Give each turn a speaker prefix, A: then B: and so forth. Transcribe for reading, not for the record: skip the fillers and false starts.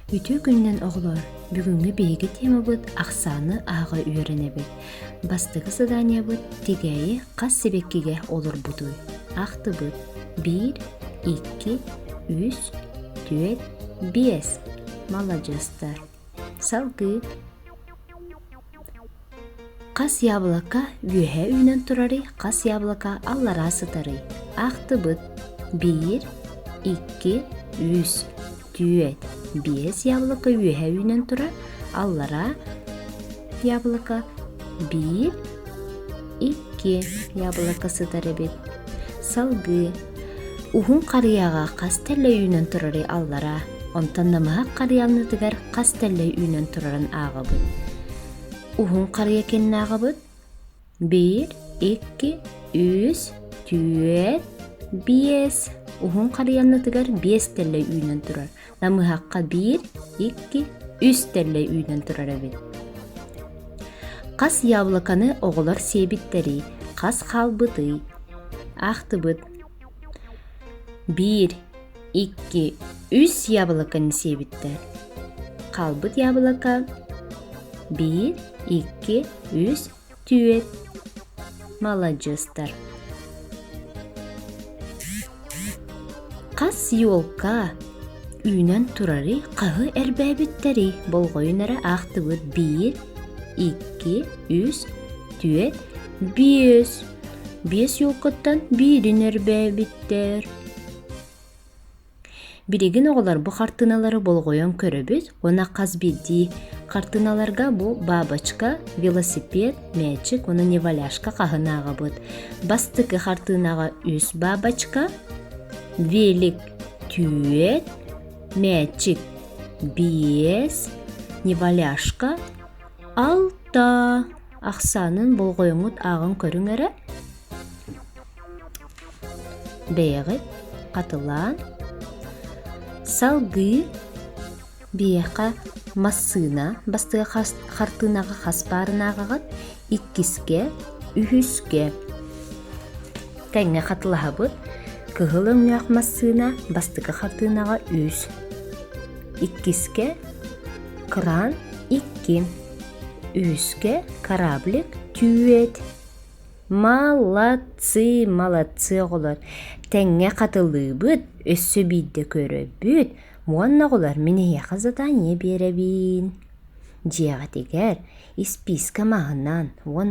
A: Ütü günden oğlar, бүгүнгү беги тема бут аксаны ага үйренебит. Бастыгы задания бут тигеи кас себеккиге олор бутуй. Акты бут 1, 2, 3, 4, 5. Молодецтар. Салгы. Кас яблока үйе үйнен турары, кас яблока аллара сытары. Акты бут 1, 2, 3, 4, 5 яблоко үйе үйнен турар, аллара яблоко 1, 2 яблоко сытары бит. Салгы. Ухун карыяга кас теле үйнен турары аллара. Онтан намаға карыялны тигер кас теле үйнен турарын ага бут. Ухун карыя кенин ага бут 1, 2, 3, 4, 5. Ухун карыялны тигер 5 теле үйнен турар. Намыхакка 1, 2, 3 теле үйнен турар бит. Кас яблоканы оголор себиттери, кас халбыты. Акты бут 1, 2, 3 яблоканы себиттер. Калбыт яблоко 1, 2, 3, 4. Молодецтар. Кас ёлка үйнен турары кагы эрбәбиттери болгойнара акты бут 1, 2, 3, 4, 5. 5 ёлкоттан бирин эрбәбиттер. Биригин оголар бу картыналары болгойон көрөбүз. Она казбиди картыналарга бу бабочка, велосипед, мячик, оны неваляшка кагынага бут. Бастыкы картынага 3 бабочка, велик түйет, мячик 5, неваляшка 6. Аксанын болгоюңут агын көрүңөрө. Бегит, катылан. Салгы. Бияка масына, бастыга картынага хаспарынагагат 2-ке, 3-ке. Тәңе катылаха бут. Кыгылың нyak масына, бастыга картынага 3. 2-ке кран 2. 3-ке кораблик түйет. Малатсы, малатсы оголар. Тәңе катылы бут, өссө бидде көрө бүт. Муанна оголар мене яка задание беребин. Жега тегер, исписка мағынан.